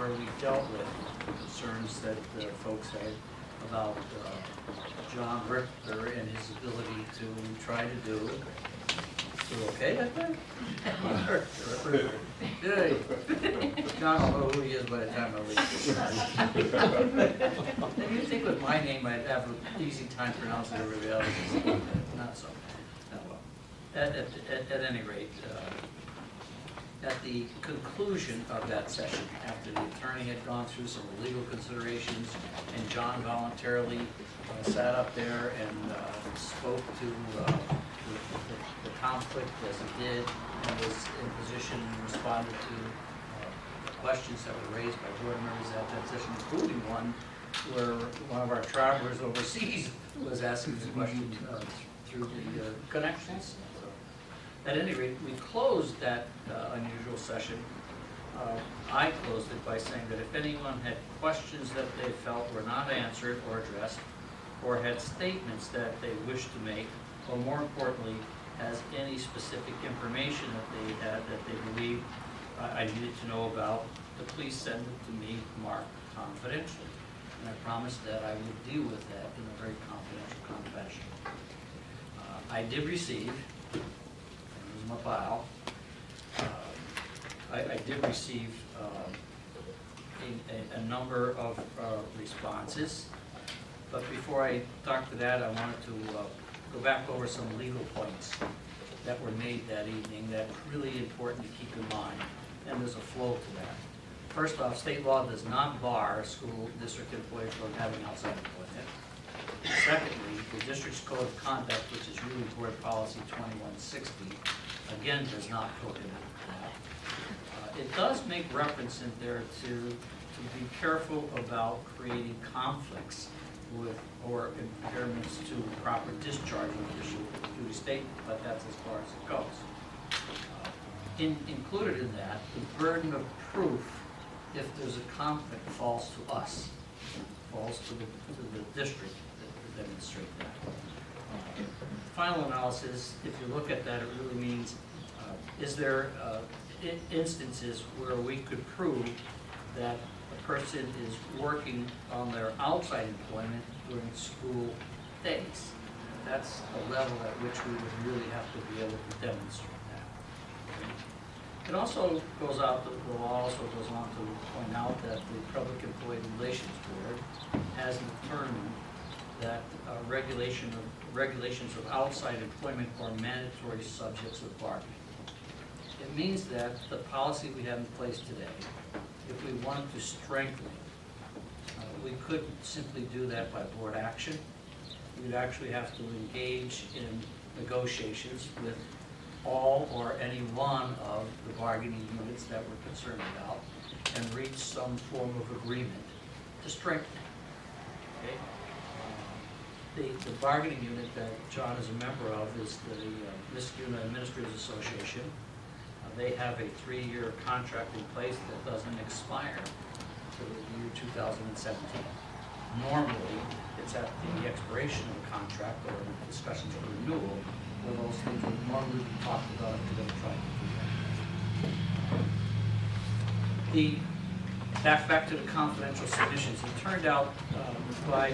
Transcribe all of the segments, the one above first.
where we dealt with concerns that folks had about John Richter and his ability to try to do. You okay up there? Good. John will know who he is by the time I leave. And you think with my name I'd have an easy time pronouncing everybody else's. Not so. Not well. At any rate, at the conclusion of that session, after the attorney had gone through some legal considerations, and John voluntarily sat up there and spoke to the conflict as he did, and was in position and responded to questions that were raised by board members at that session, including one where one of our travelers overseas was asking the question through the connections. At any rate, we closed that unusual session. I closed it by saying that if anyone had questions that they felt were not answered or addressed, or had statements that they wished to make, or more importantly, has any specific information that they had that they believed I needed to know about, to please send it to me, marked confidentially. And I promised that I would deal with that in a very confidential fashion. I did receive, my file. I did receive a number of responses, but before I talk to that, I wanted to go back over some legal points that were made that evening that's really important to keep in mind, and there's a flow to that. First off, state law does not bar a school district employee from having outside employment. Secondly, the district's code of conduct, which is really board policy 2160, again does not prohibit that. It does make reference in there to be careful about creating conflicts with or impairments to proper discharge of official duty statement, but that's as far as it goes. Included in that, the burden of proof, if there's a conflict, falls to us, falls to the district to demonstrate that. Final analysis, if you look at that, it really means, is there instances where we could prove that a person is working on their outside employment during school days? That's a level at which we would really have to be able to demonstrate that. It also goes out, the law also goes on to point out that the Public Employee Relations Board has determined that regulations of outside employment are mandatory subjects of bargaining. It means that the policy we have in place today, if we wanted to strengthen it, we couldn't simply do that by board action. We'd actually have to engage in negotiations with all or any one of the bargaining units that we're concerned about and reach some form of agreement to strengthen it. Okay? The bargaining unit that John is a member of is the Niskayuna Administrators Association. They have a 3-year contract in place that doesn't expire until the year 2017. Normally, it's at the expiration of the contract or the discussions of renewal where those things would normally be talked about if we're going to try to do that. Back to the confidential submissions. It turned out by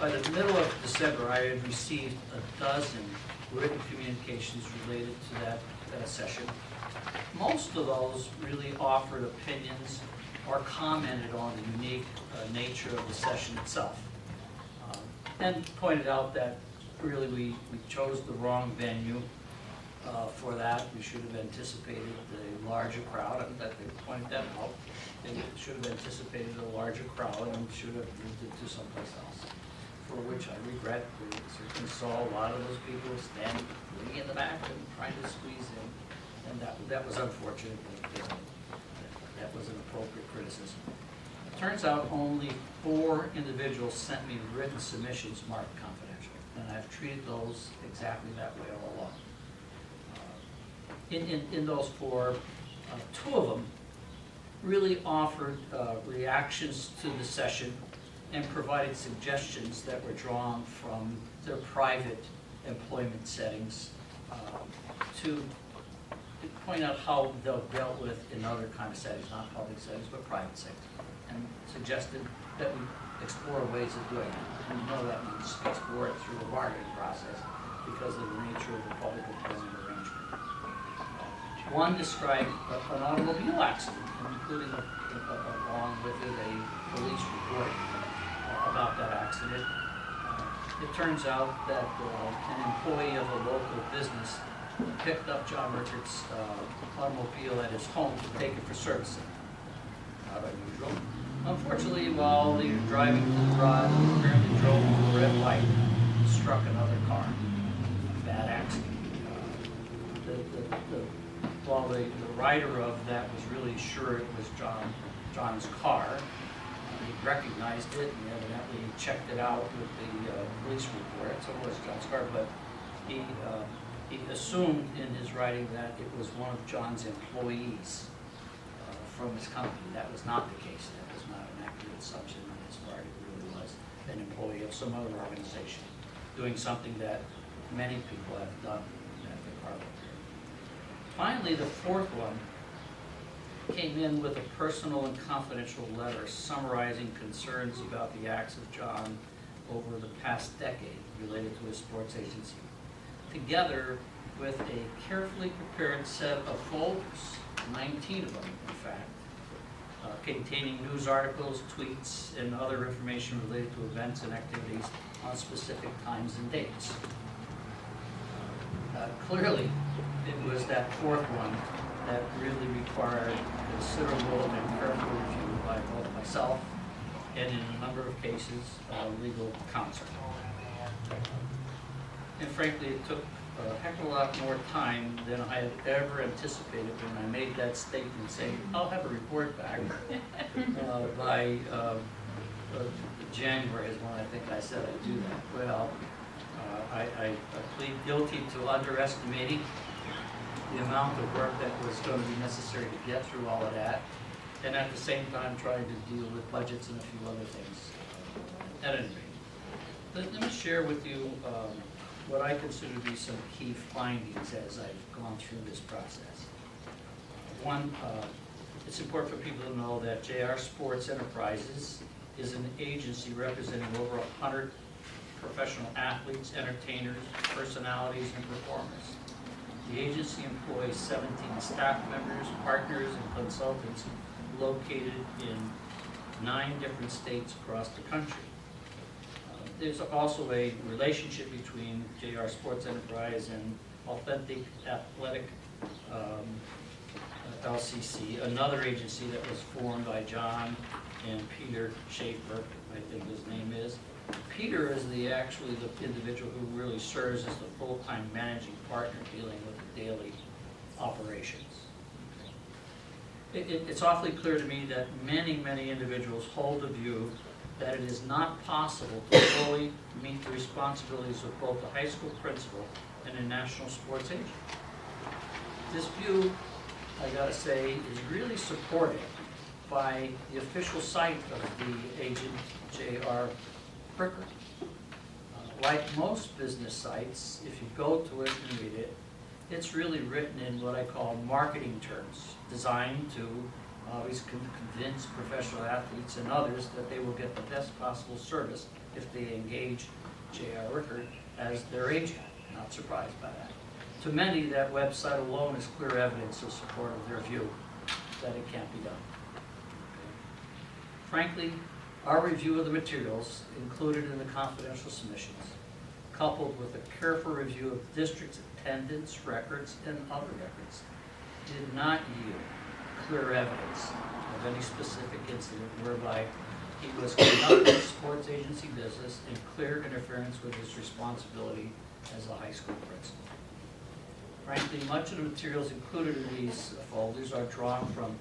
the middle of December, I had received a dozen written communications related to that session. Most of those really offered opinions or commented on the unique nature of the session itself, and pointed out that really we chose the wrong venue for that. We should have anticipated a larger crowd, and that they pointed that out. They should have anticipated a larger crowd and should have moved it to someplace else, for which I regret. We certainly saw a lot of those people standing way in the back and trying to squeeze in. And that was unfortunate. That was an appropriate criticism. It turns out only 4 individuals sent me written submissions marked confidential, and I've treated those exactly that way all along. In those 4, 2 of them really offered reactions to the session and provided suggestions that were drawn from their private employment settings to point out how they're dealt with in other kind of settings, not public settings, but private settings, and suggested that we explore ways of doing it. And you know that means explore it through the bargaining process because of the nature of the public-employment arrangement. One described an automobile accident, including along with it a police report about that accident. It turns out that an employee of a local business picked up John Rickard's automobile at his home to take it for servicing. Not unusual. Unfortunately, while they were driving to the garage, he apparently drove a red light, struck another car. A bad accident. While the rider of that was really sure it was John's car, he recognized it and evidently checked it out with the police report, so it was John's car, but he assumed in his writing that it was one of John's employees from his company. That was not the case. That was not an accurate assumption on his part. It really was an employee of some other organization doing something that many people have done at the car repair. Finally, the fourth one came in with a personal and confidential letter summarizing concerns about the acts of John over the past decade related to his sports agency, together with a carefully prepared set of folders, 19 of them in fact, containing news articles, tweets, and other information related to events and activities on specific times and dates. Clearly, it was that fourth one that really required considerable and careful review by both myself and, in a number of cases, legal counsel. And frankly, it took a heck of a lot more time than I had ever anticipated when I made that statement saying, I'll have a report back by January is when I think I said I'd do that. Well, I plead guilty to underestimating the amount of work that was going to be necessary to get through all of that, and at the same time trying to deal with budgets and a few other things. At any rate, let me share with you what I consider to be some key findings as I've gone through this process. One, it's important for people to know that JR Sports Enterprises is an agency representing over 100 professional athletes, entertainers, personalities, and performers. The agency employs 17 staff members, partners, and consultants located in 9 different states across the country. There's also a relationship between JR Sports Enterprise and Authentic Athletic LCC, another agency that was formed by John and Peter Schaefer, I think his name is. Peter is actually the individual who really serves as the full-time managing partner dealing with the daily operations. It's awfully clear to me that many individuals hold the view that it is not possible to fully meet the responsibilities of both a high school principal and a national sports agent. This view, I gotta say, is really supported by the official site of the agent, J.R. Rickard. Like most business sites, if you go to it and read it, it's really written in what I call marketing terms, designed to always convince professional athletes and others that they will get the best possible service if they engage J.R. Rickard as their agent. Not surprised by that. To many, that website alone is clear evidence of support of their view that it can't be done. Frankly, our review of the materials included in the confidential submissions, coupled with a careful review of district's attendance records and other records, did not yield clear evidence of any specific incident whereby he was conducting sports agency business in clear interference with his responsibility as a high school principal. Frankly, much of the materials included in these folders are drawn from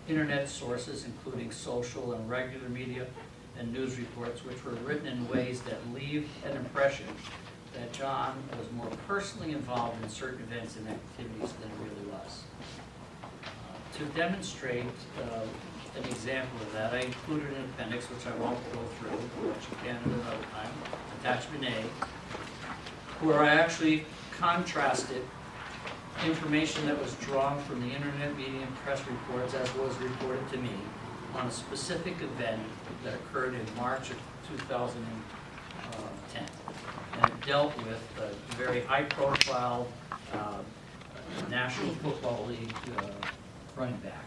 internet sources, including social and regular media and news reports, which were written in ways that leave an impression that John was more personally involved in certain events and activities than he really was. To demonstrate an example of that, I included an appendix, which I won't go through, which you can at another time, attachment A, where I actually contrasted information that was drawn from the internet, media, and press reports, as was reported to me, on a specific event that occurred in March of 2010. And it dealt with a very high-profile National Football League running back.